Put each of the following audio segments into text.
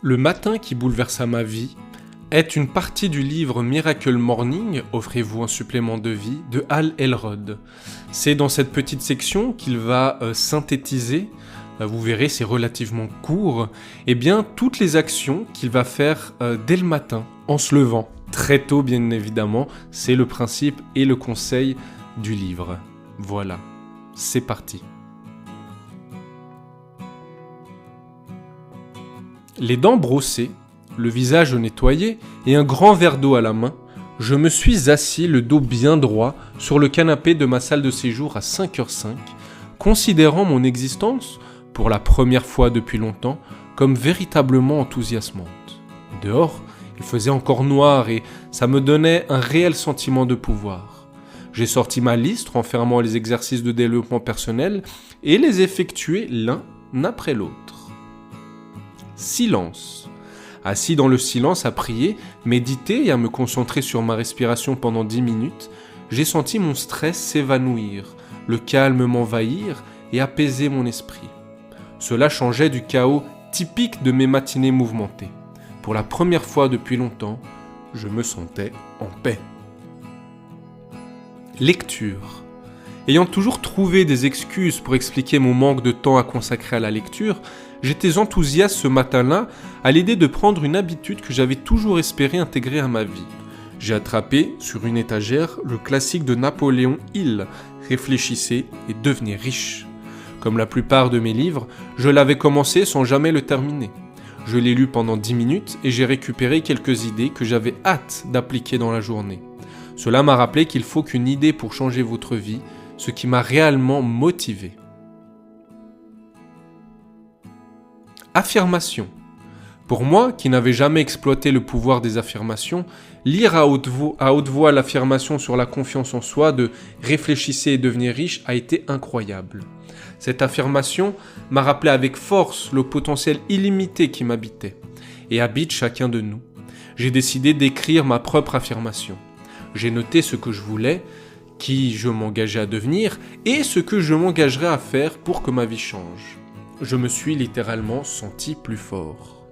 Le matin qui bouleversa ma vie est une partie du livre Miracle Morning, offrez-vous un supplément de vie, de Hal Elrod. C'est dans cette petite section qu'il va synthétiser, vous verrez c'est relativement court, toutes les actions qu'il va faire dès le matin, en se levant. Très tôt bien évidemment, c'est le principe et le conseil du livre. Voilà, c'est parti. Les dents brossées, le visage nettoyé et un grand verre d'eau à la main, je me suis assis le dos bien droit sur le canapé de ma salle de séjour à 5h05, considérant mon existence, pour la première fois depuis longtemps, comme véritablement enthousiasmante. Dehors, il faisait encore noir et ça me donnait un réel sentiment de pouvoir. J'ai sorti ma liste renfermant les exercices de développement personnel et les effectué l'un après l'autre. Silence. Assis dans le silence à prier, méditer et à me concentrer sur ma respiration pendant 10 minutes, j'ai senti mon stress s'évanouir, le calme m'envahir et apaiser mon esprit. Cela changeait du chaos typique de mes matinées mouvementées. Pour la première fois depuis longtemps, je me sentais en paix. Lecture. Ayant toujours trouvé des excuses pour expliquer mon manque de temps à consacrer à la lecture, j'étais enthousiaste ce matin-là à l'idée de prendre une habitude que j'avais toujours espéré intégrer à ma vie. J'ai attrapé, sur une étagère, le classique de Napoléon Hill, « Réfléchissez et devenez riche ». Comme la plupart de mes livres, je l'avais commencé sans jamais le terminer. Je l'ai lu pendant 10 minutes et j'ai récupéré quelques idées que j'avais hâte d'appliquer dans la journée. Cela m'a rappelé qu'il faut qu'une idée pour changer votre vie, ce qui m'a réellement motivé. Affirmation. Pour moi, qui n'avais jamais exploité le pouvoir des affirmations, lire à haute voix l'affirmation sur la confiance en soi de « Réfléchissez et devenez riche » a été incroyable. Cette affirmation m'a rappelé avec force le potentiel illimité qui m'habitait et habite chacun de nous. J'ai décidé d'écrire ma propre affirmation. J'ai noté ce que je voulais, qui je m'engageais à devenir et ce que je m'engagerais à faire pour que ma vie change. Je me suis littéralement senti plus fort.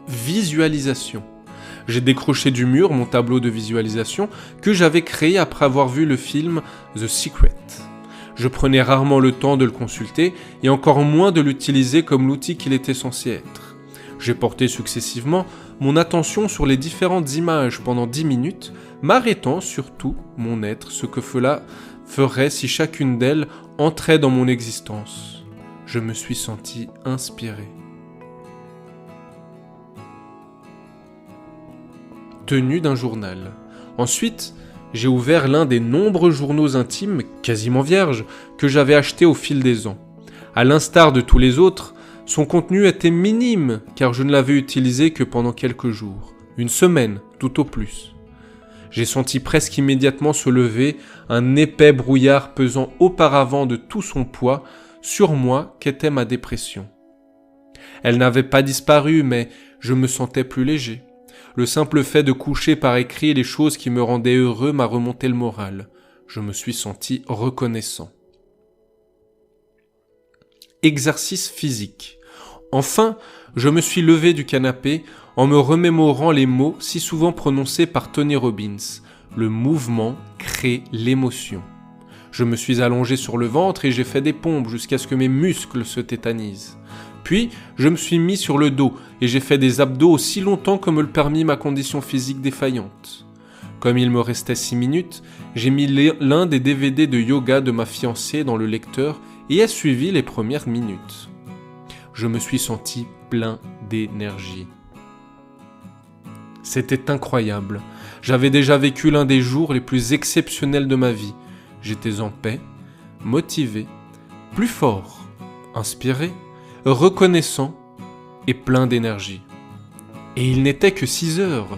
Visualisation. J'ai décroché du mur mon tableau de visualisation que j'avais créé après avoir vu le film The Secret. Je prenais rarement le temps de le consulter et encore moins de l'utiliser comme l'outil qu'il était censé être. J'ai porté successivement mon attention sur les différentes images pendant 10 minutes, m'arrêtant sur tout mon être, ce que cela ferait si chacune d'elles entrait dans mon existence. Je me suis senti inspiré. Tenue d'un journal. Ensuite, j'ai ouvert l'un des nombreux journaux intimes, quasiment vierges, que j'avais achetés au fil des ans. À l'instar de tous les autres, son contenu était minime, car je ne l'avais utilisé que pendant quelques jours, une semaine, tout au plus. J'ai senti presque immédiatement se lever un épais brouillard pesant auparavant de tout son poids sur moi qu'était ma dépression. Elle n'avait pas disparu, mais je me sentais plus léger. Le simple fait de coucher par écrit les choses qui me rendaient heureux m'a remonté le moral. Je me suis senti reconnaissant. Exercice physique. Enfin, je me suis levé du canapé en me remémorant les mots si souvent prononcés par Tony Robbins. Le mouvement crée l'émotion. Je me suis allongé sur le ventre et j'ai fait des pompes jusqu'à ce que mes muscles se tétanisent. Puis, je me suis mis sur le dos et j'ai fait des abdos aussi longtemps que me le permit ma condition physique défaillante. Comme il me restait 6 minutes, j'ai mis l'un des DVD de yoga de ma fiancée dans le lecteur et ai suivi les premières minutes. Je me suis senti plein d'énergie. C'était incroyable. J'avais déjà vécu l'un des jours les plus exceptionnels de ma vie. J'étais en paix, motivé, plus fort, inspiré, reconnaissant et plein d'énergie. Et il n'était que 6 heures.